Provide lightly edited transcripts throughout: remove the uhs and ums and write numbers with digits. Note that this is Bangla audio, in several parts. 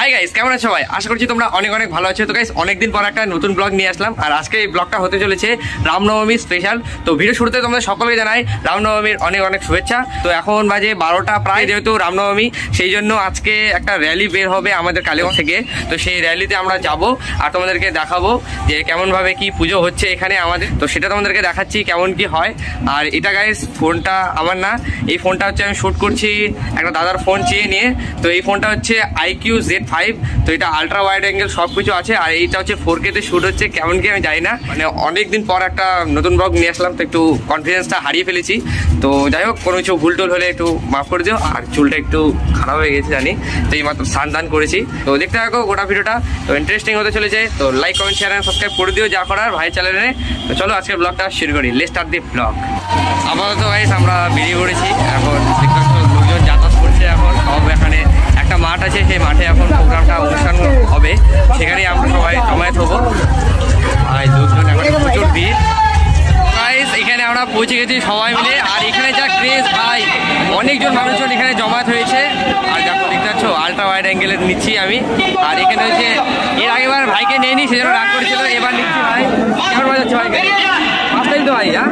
হাই গাইস, কেমন আছো সবাই? আশা করছি তোমরা অনেক অনেক ভালো আছো। তো গাইস, অনেকদিন পর একটা নতুন ব্লগ নিয়ে আসলাম, আর আজকে এই ব্লগটা হতে চলেছে রামনবমী স্পেশাল। তো ভিডিও শুরুতে তোমাদের সকলকে জানাই রামনবমীর অনেক অনেক শুভেচ্ছা। তো এখন বাজে 12টা প্রায়, যেহেতু রামনবমী সেই জন্য আজকে একটা র্যালি বের হবে আমাদের কালীগঞ্জ থেকে। তো সেই র্যালিতে আমরা যাব আর তোমাদেরকে দেখাবো যে কেমনভাবে কি পুজো হচ্ছে এখানে আমাদের। তো সেটা তোমাদেরকে দেখাচ্ছি কেমন কি হয়। আর এটা গাইস, ফোনটা আমার না, এই ফোনটা হচ্ছে আমি শ্যুট করছি একটা দাদার ফোন চেয়ে নিয়ে। তো এই ফোনটা হচ্ছে IQ Z5। তো এটা আলট্রা ওয়াইড অ্যাঙ্গেল সব কিছু আছে, আর এইটা হচ্ছে 4K তে শ্যুট হচ্ছে। কেমন কি আমি জানি না, মানে অনেকদিন পর একটা নতুন ব্লগ নিয়ে আসলাম, তো একটু কনফিডেন্সটা হারিয়ে ফেলেছি। তো যাই হোক, কোনো কিছু ভুল টুল হলে একটু মাফ করে দিও। আর চুলটা একটু খারাপ হয়ে গেছে জানি, তো এই মাত্র স্নান দান করেছি। তো দেখতে থাকো গোটা ভিডিওটা, তো ইন্টারেস্টিং হতে চলেছে। তো like comment share and subscribe করে দিও যা করার ভাই চ্যানেলে। তো চলো আজকের ব্লগটা শুরু করি। Let's start the blog. আপাতত গাইস আমরা বেরিয়ে পড়েছি। এখন দেখতে পাচ্ছ লোকজন যাতায়াত করছে। এখন সব এখানে একটা মাঠ আছে, সেই মাঠে এখন প্রোগ্রামটা অনুষ্ঠান হবে, সেখানেই আমরা সবাই জমায়েত হবো। আর লোকজন এখন প্রচুর ভিড় গাইস। এখানে আমরা পৌঁছে গেছি সবাই মিলে, আর এখানে যা ক্রেজ ভাই, অনেকজন মানুষজন এখানে জমায়েত হয়েছে। আর দেখো, দেখতে পাচ্ছ আলট্রা ওয়াইড অ্যাঙ্গেলের নিচ্ছি আমি। আর এখানে হচ্ছে এর আগেবার ভাইকে নিয়ে নি, সেজন্য রাগ করেছিল, এবার নিচ্ছি ভাই। কেমন মজা হচ্ছে ভাইকে? ফার্স্ট টাইম তো ভাই, হ্যাঁ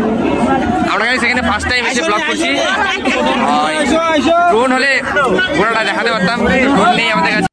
আমরা গাইস এখানে ফার্স্ট টাইম এসে ব্লগ করছি। ড্রোন হলে ঘোড়াটা দেখাতে পারতাম, ড্রোন নেই আমাদের কাছে।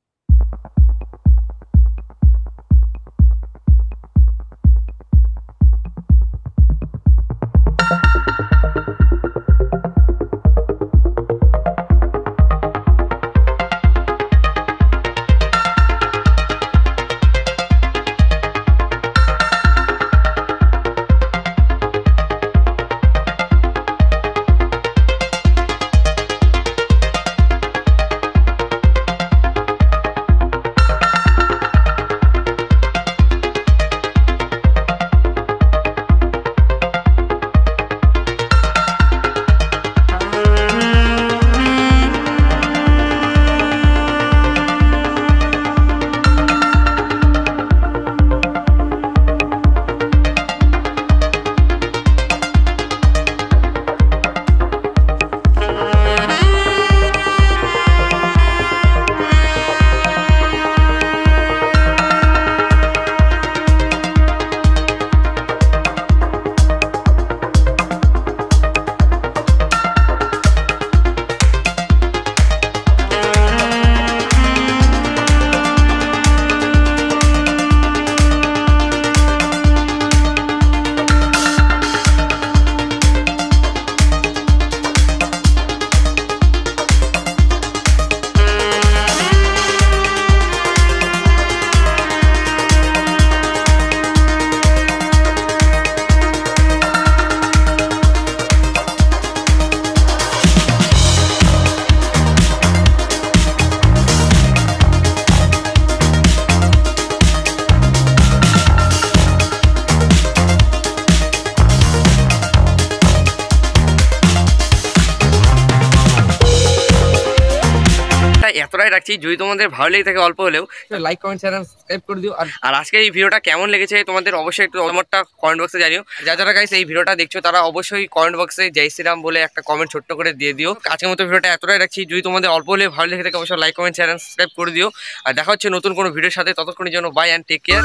এতটাই রাখছি, যদি তোমাদের ভালো লেগে থাকে অল্প হলেও লাইক কমেন্ট শেয়ার সাবস্ক্রাইব করে দিও। আর আজকে এই ভিডিওটা কেমন লেগেছে তোমাদের অবশ্যই একটু মতামতটা কমেন্ট বক্সে জানিও। যারা গাইস এই ভিডিওটা দেখছো তারা অবশ্যই কমেন্ট বক্সে জয় শ্রীরাম বলে একটা কমেন্ট ছোট্ট করে দিয়ে দিও। আজকের মতো ভিডিওটা এতটাই রাখছি, যদি তোমাদের অল্প হলেও ভালো লেগে থাকে অবশ্যই লাইক কমেন্ট শেয়ার সাবস্ক্রাইব করে দিও। আর দেখা হচ্ছে নতুন কোনো ভিডিওর সাথে, ততক্ষণের জন্য বাই অ্যান্ড টেক কেয়ার।